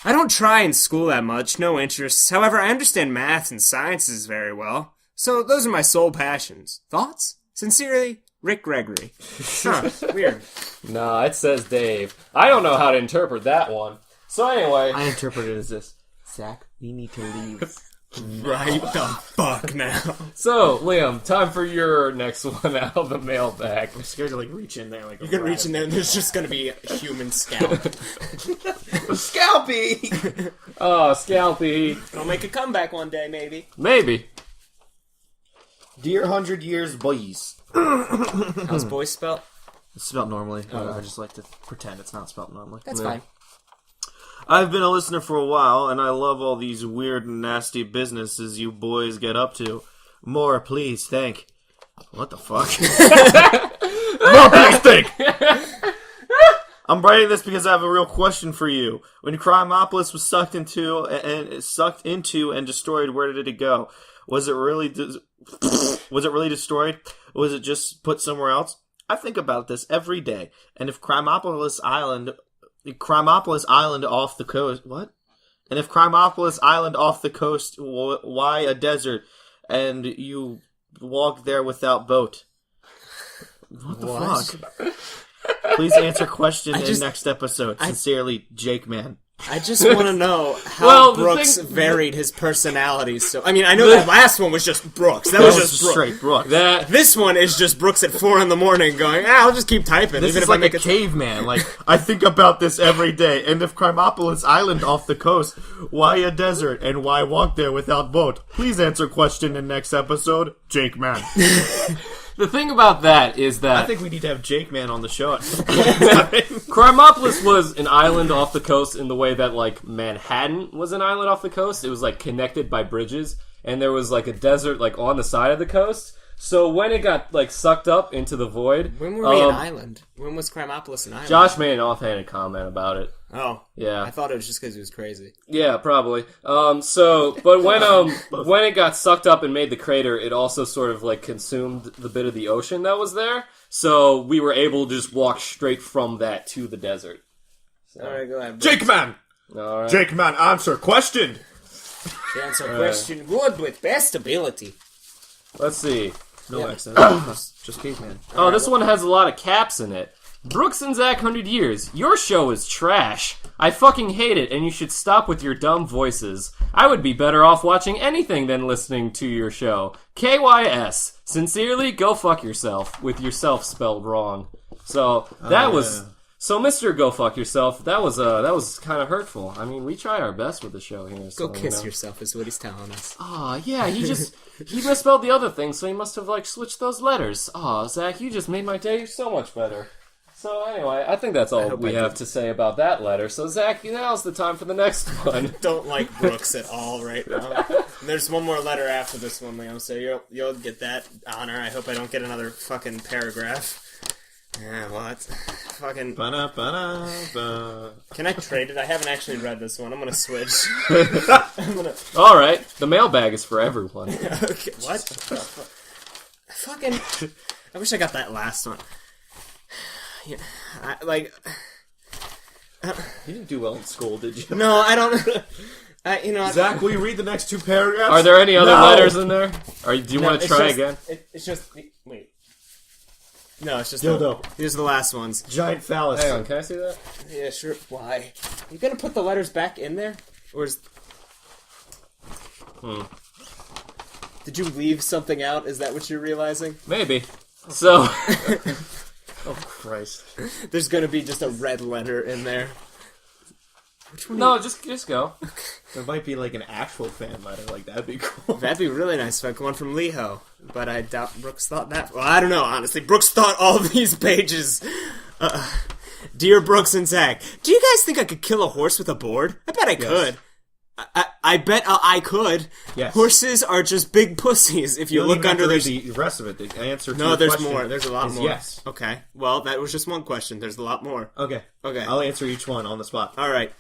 Speaker 3: I don't try in school that much, no interests. However, I understand maths and sciences very well. So those are my sole passions. Thoughts? Sincerely, Rick Gregory. Huh, weird.
Speaker 2: Nah, it says Dave. I don't know how to interpret that one. So anyway,
Speaker 1: I interpret it as this. Zach, we need to leave.
Speaker 3: Right the fuck now.
Speaker 2: So, Liam, time for your next one out of the mailbag.
Speaker 1: I'm scared to like reach in there. Like
Speaker 3: You can reach in there and there's just gonna be a human scalp.
Speaker 1: Scalpy.
Speaker 2: Oh, Scalpy.
Speaker 3: Gonna make a comeback one day, maybe.
Speaker 2: Maybe.
Speaker 1: Dear 100 Years Boys.
Speaker 3: How's boys spelled?
Speaker 1: It's spelled normally. I just like to pretend it's not spelled normally.
Speaker 3: That's fine.
Speaker 1: I've been a listener for a while, and I love all these weird and nasty businesses you boys get up to. More, please, thank. What the fuck? More, please, thank! I'm writing this because I have a real question for you. When Crimopolis was sucked into and destroyed, where did it go? Was it really destroyed? Or was it just put somewhere else? I think about this every day, and if Crimopolis Island off the coast. What? And if Crimopolis Island off the coast, why a desert? And you walk there without boat. What the fuck? Please answer question in next episode. Sincerely, Jake Man.
Speaker 3: I just want to know how Brooks varied his personality. So I mean, I know that last one was just Brooks. That was just Brooks.
Speaker 1: Straight Brooks.
Speaker 3: This one is just Brooks at 4 a.m. going, I'll just keep typing.
Speaker 1: This
Speaker 3: even
Speaker 1: is
Speaker 3: if
Speaker 1: like
Speaker 3: I make
Speaker 1: a caveman. Like, I think about this every day. And if Crimopolis Island off the coast, why a desert? And why walk there without boat? Please answer question in next episode, Jake Man.
Speaker 2: The thing about that is that
Speaker 1: I think we need to have Jake Man on the show at some point.
Speaker 2: Crimopolis was an island off the coast in the way that, like, Manhattan was an island off the coast. It was, like, connected by bridges, and there was, like, a desert, like, on the side of the coast. So when it got, like, sucked up into the void...
Speaker 3: When were we an island? When was Crimopolis an island?
Speaker 2: Josh made an offhanded comment about it.
Speaker 3: Oh.
Speaker 2: Yeah.
Speaker 3: I thought it was just because he was crazy.
Speaker 2: Yeah, probably. But when it got sucked up and made the crater, it also sort of, like, consumed the bit of the ocean that was there. So we were able to just walk straight from that to the desert. So.
Speaker 3: Alright, go ahead.
Speaker 1: Jake Man!
Speaker 2: All right.
Speaker 1: Jake Man, answer question!
Speaker 3: Answer question good with best ability.
Speaker 2: Let's see.
Speaker 1: No accent. just caveman.
Speaker 2: Oh, this one has a lot of caps in it. Brooks and Zach 100 Years, your show is trash. I fucking hate it, and you should stop with your dumb voices. I would be better off watching anything than listening to your show. KYS. Sincerely, go fuck yourself, with yourself spelled wrong. So, that was... So, Mr. Go Fuck Yourself, that was kind of hurtful. I mean, we try our best with the show here. So,
Speaker 3: Go kiss yourself is what he's telling us.
Speaker 2: Aw, yeah, he misspelled the other thing, so he must have, like, switched those letters. Aw, Zach, you just made my day so much better. So, anyway, I think that's all we have to say about that letter. So, Zach, now's the time for the next one.
Speaker 3: Don't like Brooks at all right now. There's one more letter after this one, Liam, so you'll get that honor. I hope I don't get another fucking paragraph. Yeah, what? Fucking...
Speaker 1: Ba-da-ba-da-ba.
Speaker 3: Can I trade it? I haven't actually read this one. I'm gonna switch.
Speaker 2: Alright, the mailbag is for everyone.
Speaker 3: Okay, what? Fucking... I wish I got that last one. Yeah,
Speaker 1: You didn't do well in school, did you?
Speaker 3: No, I don't...
Speaker 1: Zach, will you read the next two paragraphs?
Speaker 2: Are there any other letters in there? Or do you want to try again?
Speaker 3: It's just... Wait. No, it's just...
Speaker 1: Dildo.
Speaker 3: These are the last ones.
Speaker 1: Giant phallus.
Speaker 2: Hang on, can I see that?
Speaker 3: Yeah, sure. Why? You gonna put the letters back in there? Or is... Did you leave something out? Is that what you're realizing?
Speaker 2: Maybe. So...
Speaker 1: Oh, Christ.
Speaker 3: There's gonna be just a red letter in there. Which one?
Speaker 2: No, just go.
Speaker 1: There might be like an actual fan letter, like that'd be cool.
Speaker 3: That'd be really nice if I one from Leho. But I doubt Brooks thought that. Well, I don't know, honestly. Brooks thought all of these pages. Dear Brooks and Zach, do you guys think I could kill a horse with a board? I bet I could. I bet I could.
Speaker 1: Yes.
Speaker 3: Horses are just big pussies if you look under their...
Speaker 1: the rest of it. The answer to
Speaker 3: No,
Speaker 1: your
Speaker 3: there's
Speaker 1: question
Speaker 3: more. There's a lot
Speaker 1: is
Speaker 3: more.
Speaker 1: Yes.
Speaker 3: Okay. Well, that was just one question. There's a lot more.
Speaker 1: Okay.
Speaker 3: Okay.
Speaker 1: I'll answer each one on the spot.
Speaker 3: All right.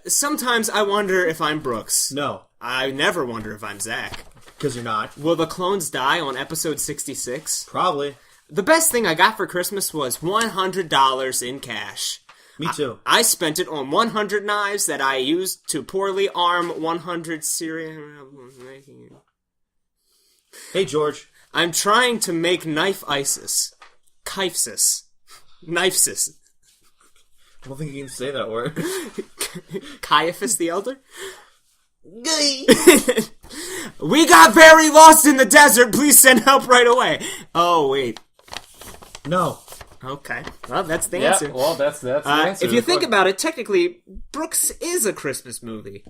Speaker 3: Sometimes I wonder if I'm Brooks.
Speaker 1: No.
Speaker 3: I never wonder if I'm Zach.
Speaker 1: Because you're not.
Speaker 3: Will the clones die on episode 66?
Speaker 1: Probably.
Speaker 3: The best thing I got for Christmas was $100 in cash.
Speaker 1: Me too.
Speaker 3: I spent it on 100 knives that I used to poorly arm 100 Syrian...
Speaker 1: Hey, George.
Speaker 3: I'm trying to make knife ISIS. Kifesis. Knifesis.
Speaker 1: I don't think you can say that word.
Speaker 3: Caiaphas the Elder? We got very lost in the desert. Please send help right away. Oh, wait.
Speaker 1: No.
Speaker 3: Okay. Well, that's the
Speaker 2: Yeah,
Speaker 3: answer.
Speaker 2: well, that's the answer.
Speaker 3: If you think about it, technically, Brooks is a Christmas movie.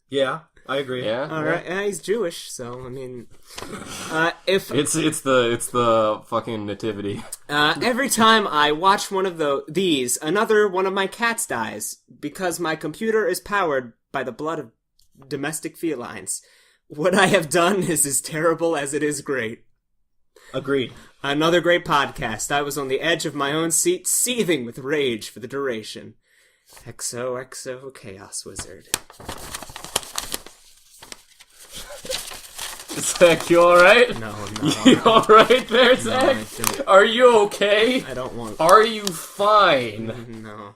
Speaker 1: Yeah, I agree.
Speaker 2: Yeah.
Speaker 3: All right, and he's Jewish, so I mean, if
Speaker 2: It's the fucking nativity.
Speaker 3: every time I watch one of these, another one of my cats dies because my computer is powered by the blood of domestic felines. What I have done is as terrible as it is great.
Speaker 1: Agreed.
Speaker 3: Another great podcast. I was on the edge of my own seat, seething with rage for the duration. XOXO Chaos Wizard.
Speaker 2: Zach, you alright?
Speaker 3: No.
Speaker 2: You alright there, Zach?
Speaker 3: I don't.
Speaker 2: Are you okay?
Speaker 3: I don't want.
Speaker 2: Are you fine?
Speaker 3: No.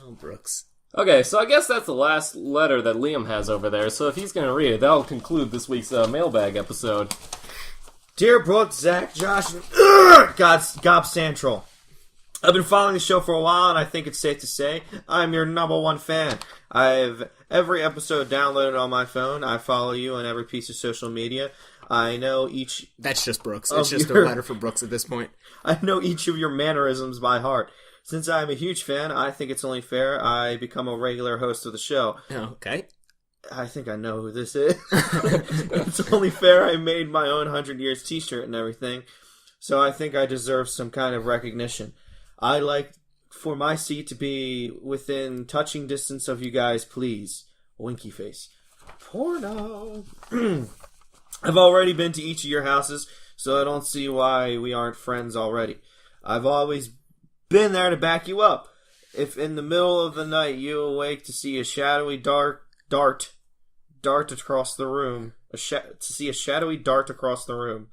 Speaker 3: Oh, Brooks.
Speaker 2: Okay, so I guess that's the last letter that Liam has over there, so if he's gonna read it, that'll conclude this week's mailbag episode.
Speaker 1: Dear Brooks, Zach, Josh, and Gob Central. I've been following the show for a while, and I think it's safe to say I'm your #1 fan. I've every episode downloaded on my phone. I follow you on every piece of social media. I know each.
Speaker 3: That's just Brooks.
Speaker 1: Of
Speaker 3: It's just
Speaker 1: your-
Speaker 3: a letter for Brooks at this point.
Speaker 1: I know each of your mannerisms by heart. Since I'm a huge fan, I think it's only fair I become a regular host of the show.
Speaker 3: Okay.
Speaker 1: I think I know who this is. It's only fair I made my own 100 Years t-shirt and everything, so I think I deserve some kind of recognition. I like for my seat to be within touching distance of you guys, please. Winky face. Porno. I've already been to each of your houses, so I don't see why we aren't friends already. I've always been there to back you up. If in the middle of the night you awake to see a shadowy dart across the room, to see a shadowy dart across the room,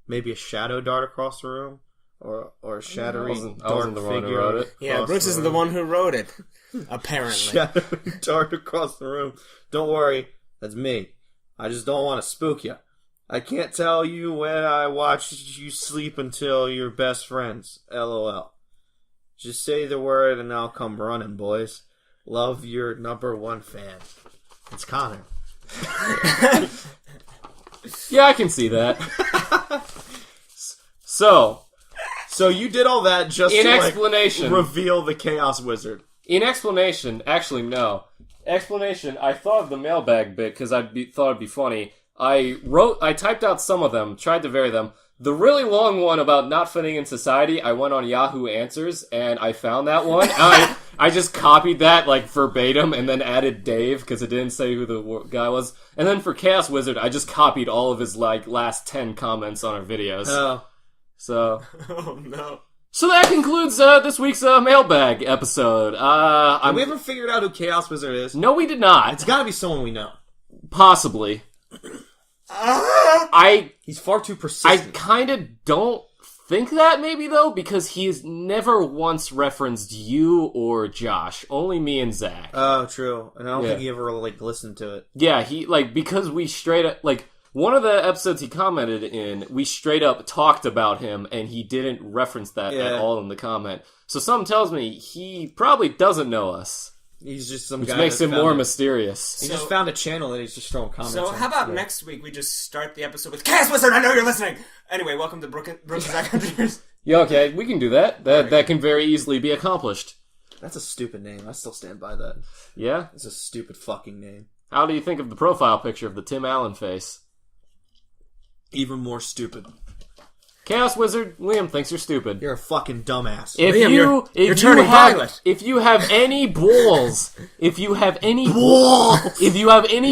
Speaker 1: maybe a shadow dart across the room, or a shadowy
Speaker 2: I wasn't
Speaker 1: dark
Speaker 2: the one who
Speaker 1: figure
Speaker 2: wrote it.
Speaker 3: Yeah,
Speaker 1: across
Speaker 3: Brooks isn't the
Speaker 1: room.
Speaker 3: one who wrote it. Apparently.
Speaker 1: Shadowy dart across the room. Don't worry, that's me. I just don't want to spook you. I can't tell you when I watch you sleep until you're best friends. LOL. Just say the word and I'll come running, boys. Love, your #1 fan. It's Connor.
Speaker 2: Yeah, I can see that. So
Speaker 1: you did all that just
Speaker 2: In
Speaker 1: to
Speaker 2: explanation.
Speaker 1: reveal the Chaos Wizard.
Speaker 2: in explanation, actually no. Explanation, I thought of the mailbag bit because thought it'd be funny. I typed out some of them, tried to vary them. The really long one about not fitting in society, I went on Yahoo Answers, and I found that one. I just copied that, like, verbatim, and then added Dave, because it didn't say who the guy was. And then for Chaos Wizard, I just copied all of his, like, last 10 comments on our videos.
Speaker 1: Oh.
Speaker 2: So...
Speaker 3: Oh, no.
Speaker 2: So that concludes this week's mailbag episode.
Speaker 1: We haven't figured out who Chaos Wizard is.
Speaker 2: No, we did not.
Speaker 1: It's gotta be someone we know.
Speaker 2: Possibly.
Speaker 1: He's far too
Speaker 2: I
Speaker 1: persistent.
Speaker 2: kind of don't think that, maybe, though, because he's never once referenced you or Josh. Only me and Zach.
Speaker 1: Oh, true. And I don't
Speaker 2: Yeah.
Speaker 1: think he ever, like, listened to it.
Speaker 2: Yeah, he, like, because we straight up, like, one of the episodes he commented in, we straight up talked about him, and he didn't reference that at all in the comment. So something tells me he probably doesn't know us,
Speaker 1: He's just some
Speaker 2: which
Speaker 1: guy
Speaker 2: makes
Speaker 1: that
Speaker 2: him
Speaker 1: found
Speaker 2: more
Speaker 1: it.
Speaker 2: mysterious.
Speaker 1: He just found a channel and he's just throwing comments
Speaker 3: So
Speaker 1: on.
Speaker 3: how about next week we just start the episode with Chaos Wizard, I know you're listening! Anyway, welcome to Brooks and Zach Hunters.
Speaker 2: Yeah, okay, we can do that. That can very easily be accomplished.
Speaker 1: That's a stupid name. I still stand by that.
Speaker 2: Yeah?
Speaker 1: It's a stupid fucking name.
Speaker 2: How do you think of the profile picture of the Tim Allen face?
Speaker 1: Even more stupid.
Speaker 2: Chaos Wizard, Liam thinks you're stupid.
Speaker 1: You're a fucking dumbass.
Speaker 2: If
Speaker 3: Liam,
Speaker 2: you
Speaker 3: you're turning violet.
Speaker 2: if you have any balls, if you have any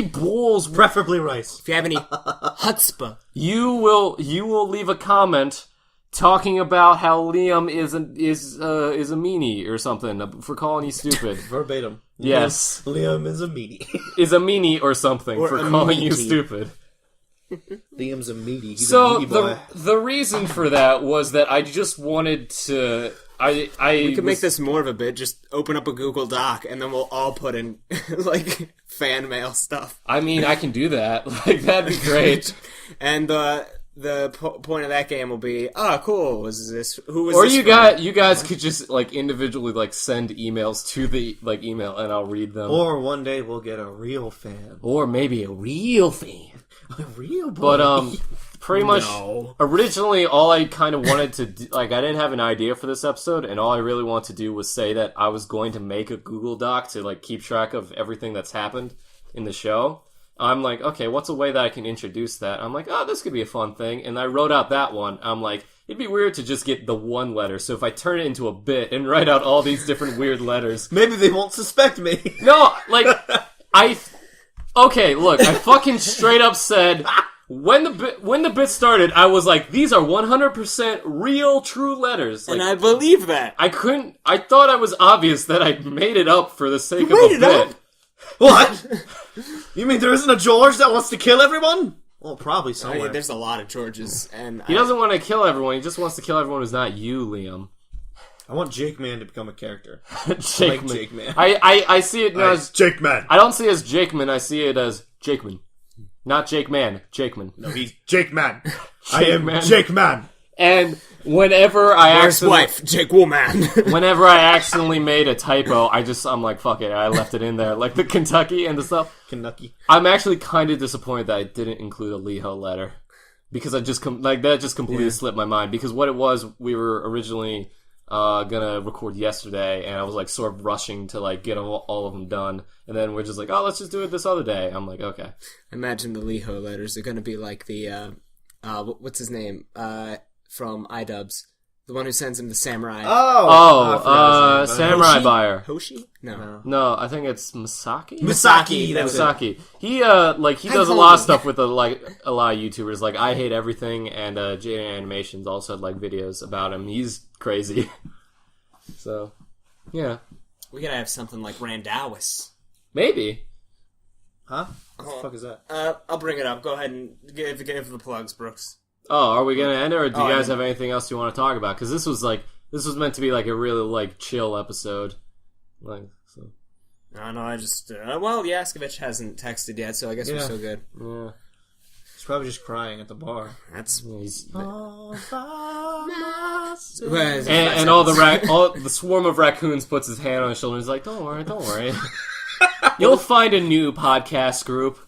Speaker 2: balls,
Speaker 1: Preferably rice.
Speaker 3: If you have any chutzpah.
Speaker 2: you will leave a comment talking about how Liam is a meanie or something for calling you stupid.
Speaker 1: Verbatim.
Speaker 2: Yes.
Speaker 1: Liam is a meaty.
Speaker 2: Is a meanie or something
Speaker 3: Or
Speaker 2: for
Speaker 3: a
Speaker 2: calling you
Speaker 3: meaty.
Speaker 2: stupid.
Speaker 1: Liam's a meaty. He's a
Speaker 2: So
Speaker 1: meaty boy.
Speaker 2: the reason for that was that I just wanted to.
Speaker 3: We could make this more of a bit, just open up a Google Doc, and then we'll all put in, like, fan mail stuff.
Speaker 2: I mean, I can do that. Like, that'd be great.
Speaker 3: And the point of that game will be, oh, cool. Who was
Speaker 2: Or
Speaker 3: this
Speaker 2: you guys could just like individually like send emails to the like email, and I'll read them.
Speaker 1: Or one day we'll get a real fan.
Speaker 2: Or maybe a real fan.
Speaker 1: A real boy.
Speaker 2: But pretty much originally all I kind of wanted to do, like I didn't have an idea for this episode, and all I really wanted to do was say that I was going to make a Google Doc to like keep track of everything that's happened in the show. I'm like, okay, what's a way that I can introduce that? I'm like, oh, this could be a fun thing. And I wrote out that one. I'm like, it'd be weird to just get the one letter. So if I turn it into a bit and write out all these different weird letters.
Speaker 1: Maybe they won't suspect me.
Speaker 2: No, like, okay, look, I fucking straight up said, when the bit started, I was like, these are 100% real, true letters. Like,
Speaker 3: And I believe that.
Speaker 2: I thought it was obvious that I made it up for the sake of a bit.
Speaker 3: up?
Speaker 1: What? You mean there isn't a George that wants to kill everyone? Well, probably
Speaker 3: I
Speaker 1: somewhere.
Speaker 3: mean, there's a lot of Georges, and
Speaker 2: He doesn't want to kill everyone, he just wants to kill everyone who's not you, Liam.
Speaker 1: I want Jake Man to become a character.
Speaker 2: Jake Man.
Speaker 1: Jake Man.
Speaker 2: I see it now as...
Speaker 1: Jake Man.
Speaker 2: I don't see it as Jake Man, I see it as Jakeman. Not Jake Man, Jakeman.
Speaker 1: No, he's Jake Man. I am
Speaker 2: Man.
Speaker 1: Jake Man.
Speaker 2: And whenever I
Speaker 3: his wife, Jake Woolman.
Speaker 2: whenever I accidentally made a typo, I'm like, fuck it, I left it in there. Like the Kentucky and the stuff.
Speaker 1: Kentucky.
Speaker 2: I'm actually kind of disappointed that I didn't include a Leho letter. Because I just, that just completely slipped my mind. Because what it was, we were originally gonna record yesterday, and I was like sort of rushing to like get all of them done. And then we're just like, oh, let's just do it this other day. I'm like, okay.
Speaker 3: Imagine the Leho letters are gonna be like the, what's his name? From iDubbbz. The one who sends him the samurai.
Speaker 2: Samurai Buyer.
Speaker 3: Hoshi? No.
Speaker 2: No, I think it's Misaki?
Speaker 1: Misaki. That was it.
Speaker 2: Misaki. He does a lot of stuff with a lot of YouTubers. Like I Hate Everything and Jaden Animations also had like videos about him. He's crazy. So, yeah.
Speaker 3: We gotta have something like Randawis.
Speaker 2: Maybe.
Speaker 1: Huh? What the fuck is that?
Speaker 3: I'll bring it up. Go ahead and give the plugs, Brooks.
Speaker 2: Oh, are we gonna end it, or do you guys
Speaker 3: I
Speaker 2: have anything else you want to talk about? Because this was meant to be like a really like chill episode. Like, so.
Speaker 3: No, I just well, Yaskovich hasn't texted yet, so I guess we're still good.
Speaker 2: Yeah.
Speaker 1: He's probably just crying at the bar.
Speaker 3: That's
Speaker 2: And
Speaker 3: and
Speaker 2: all the swarm of raccoons puts his hand on his shoulder and is like, don't worry. You'll find a new podcast group.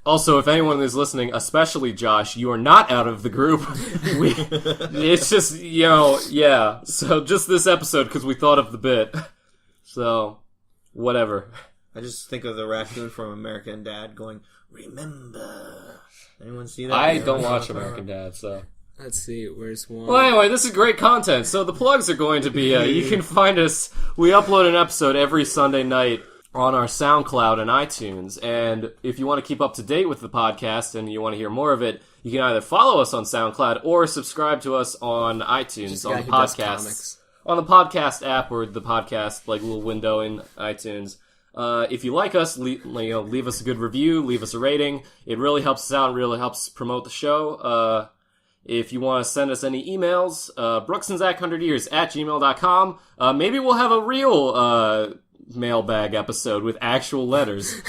Speaker 2: Also, if anyone is listening, especially Josh, you are not out of the group. It's just, yeah. So just this episode because we thought of the bit. So, whatever.
Speaker 1: I just think of the raccoon from American Dad going, remember. Anyone see that?
Speaker 2: I don't watch American Dad, so...
Speaker 3: Let's see, where's one?
Speaker 2: Well, anyway, this is great content. So the plugs are going to be, you can find us, we upload an episode every Sunday night on our SoundCloud and iTunes. And if you want to keep up to date with the podcast and you want to hear more of it, you can either follow us on SoundCloud or subscribe to us on iTunes, on the podcast. On the podcast app or the podcast, like, little window in iTunes. If you like us, leave us a good review, leave us a rating. It really helps us out, it really helps promote the show. If you want to send us any emails, brooksandzack100years@gmail.com. Maybe we'll have a real mailbag episode with actual letters.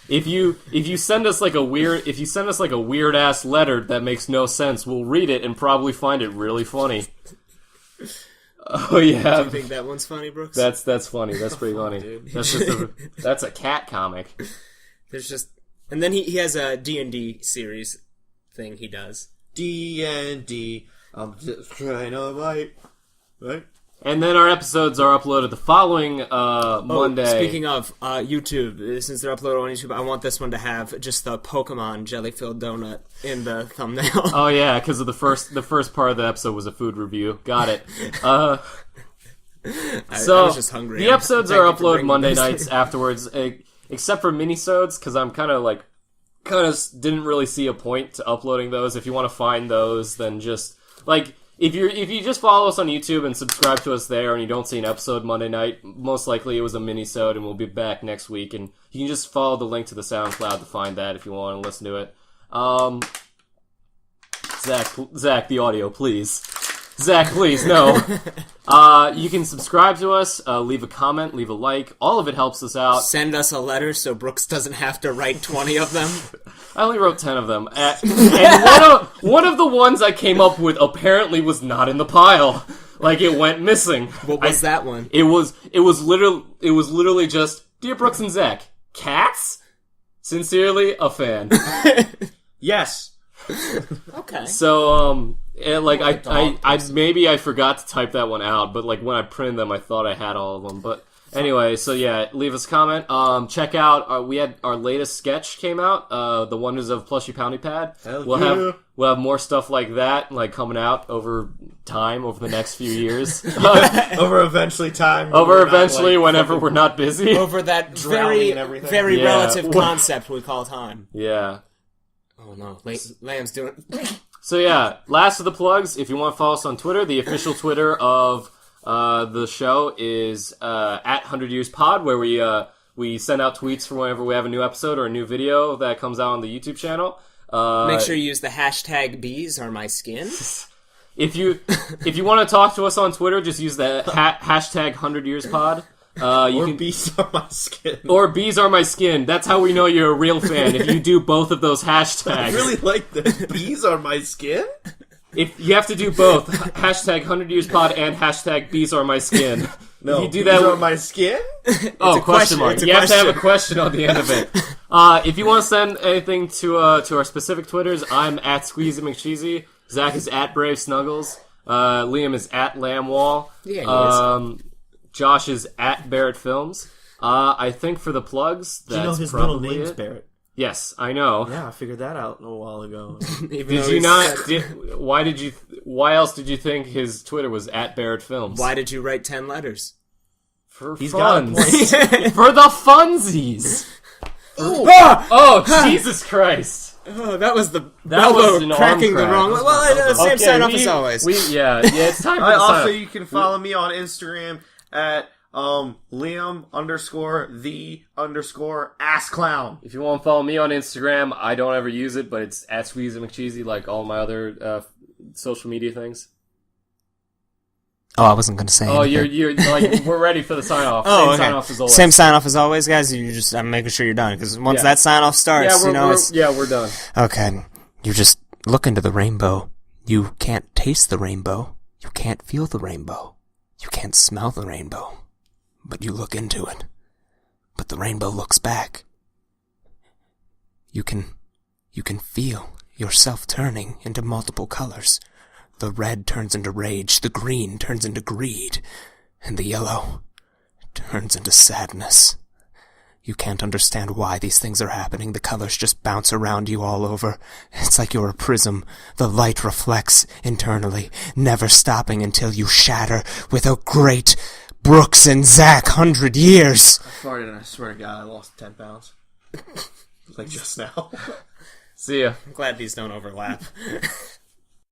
Speaker 2: If you send us like a weird ass letter that makes no sense, we'll read it and probably find it really funny. Oh yeah.
Speaker 3: Do you think that one's funny, Brooks?
Speaker 2: That's funny. That's pretty funny.
Speaker 3: Dude.
Speaker 2: That's a cat comic.
Speaker 3: And then he has a D&D series thing he does.
Speaker 1: D&D. I'm just trying to write. Right?
Speaker 2: And then our episodes are uploaded the following Monday.
Speaker 3: Speaking of YouTube, since they're uploaded on YouTube, I want this one to have just the Pokemon jelly-filled donut in the thumbnail.
Speaker 2: Oh yeah, because of the first part of the episode was a food review. Got it. I was
Speaker 3: just hungry.
Speaker 2: The episodes are uploaded Monday nights afterwards, except for minisodes, because I'm kind of didn't really see a point to uploading those. If you want to find those, then just like. If you just follow us on YouTube and subscribe to us there and you don't see an episode Monday night, most likely it was a mini-sode and we'll be back next week. And you can just follow the link to the SoundCloud to find that if you want to listen to it. Zach, the audio, please. Zach, please, no. You can subscribe to us, leave a comment, leave a like. All of it helps us out.
Speaker 3: Send us a letter so Brooks doesn't have to write 20 of them.
Speaker 2: I only wrote 10 of them. And one of the ones I came up with apparently was not in the pile. Like, it went missing.
Speaker 3: What was that one?
Speaker 2: It was literally just, Dear Brooks and Zach, cats? Sincerely, a fan.
Speaker 1: Yes.
Speaker 3: Okay.
Speaker 2: So, maybe I forgot to type that one out, but like when I printed them, I thought I had all of them. But anyway, so yeah, leave us a comment. Check out we had our latest sketch came out, The Wonders of Plushy Poundy Pad. We'll have more stuff like that, like coming out over time, over the next few years.
Speaker 1: Over eventually whenever we're not busy.
Speaker 3: Over that very relative concept we call time.
Speaker 2: Yeah.
Speaker 3: Oh no, Lamb's doing.
Speaker 2: So yeah, last of the plugs. If you want to follow us on Twitter, the official Twitter of the show is at 100 Years Pod, where we send out tweets for whenever we have a new episode or a new video that comes out on the YouTube channel.
Speaker 3: Make sure you use the hashtag bees are my skin.
Speaker 2: If you want to talk to us on Twitter, just use the hashtag 100 Years Pod.
Speaker 1: Bees are my skin.
Speaker 2: Or bees are my skin. That's how we know you're a real fan. If you do both of those hashtags.
Speaker 1: I really like that. Bees are my skin?
Speaker 2: If you have to do both, hashtag 100 Years Pod and hashtag bees are my skin.
Speaker 1: No,
Speaker 2: if you do that,
Speaker 1: bees are my skin?
Speaker 2: Oh, question mark. You have to have a question on the end of it. If you want to send anything to our specific Twitters, I'm at Squeezy McCheesy. Zach is at Brave Snuggles. Liam is at Lambwall.
Speaker 3: Yeah, he is.
Speaker 2: Josh is at Barrett Films. I think for the plugs, that's
Speaker 1: Do you know his
Speaker 2: probably
Speaker 1: middle name's
Speaker 2: it.
Speaker 1: Barrett?
Speaker 2: Yes, I know.
Speaker 1: Yeah, I figured that out a while ago.
Speaker 2: Did you not? Why else did you think his Twitter was at Barrett Films?
Speaker 3: Why did you write 10 letters?
Speaker 2: For
Speaker 1: He's got a
Speaker 2: funds.
Speaker 1: point.
Speaker 2: For the funsies. Jesus Christ.
Speaker 3: Oh, that was the
Speaker 2: That was an
Speaker 3: elbow
Speaker 2: arm
Speaker 3: cracking
Speaker 2: crack.
Speaker 3: the wrong way. Well, same sign off as always.
Speaker 2: Yeah, it's time for the
Speaker 1: Also,
Speaker 2: sign off.
Speaker 1: you can follow me on Instagram at Liam_the_ass_clown.
Speaker 2: If you want to follow me on Instagram, I don't ever use it, but it's at Squeezy McCheesy, like all my other social media things.
Speaker 4: Oh, I wasn't going to say anything.
Speaker 2: You're like, we're ready for the sign off.
Speaker 3: Oh,
Speaker 2: Same
Speaker 3: okay.
Speaker 2: sign off as always.
Speaker 3: Same sign off as always, guys. I'm making sure you're done because once that sign off starts,
Speaker 2: we're done.
Speaker 4: Okay, you just look into the rainbow. You can't taste the rainbow. You can't feel the rainbow. You can't smell the rainbow. But you look into it. But the rainbow looks back. You can feel yourself turning into multiple colors. The red turns into rage, the green turns into greed, and the yellow turns into sadness. You can't understand why these things are happening. The colors just bounce around you all over. It's like you're a prism. The light reflects internally, never stopping until you shatter with a great Brooks and Zach 100 years.
Speaker 1: I farted and I swear to God I lost 10 pounds. Like just now.
Speaker 2: See ya.
Speaker 3: I'm glad these don't overlap.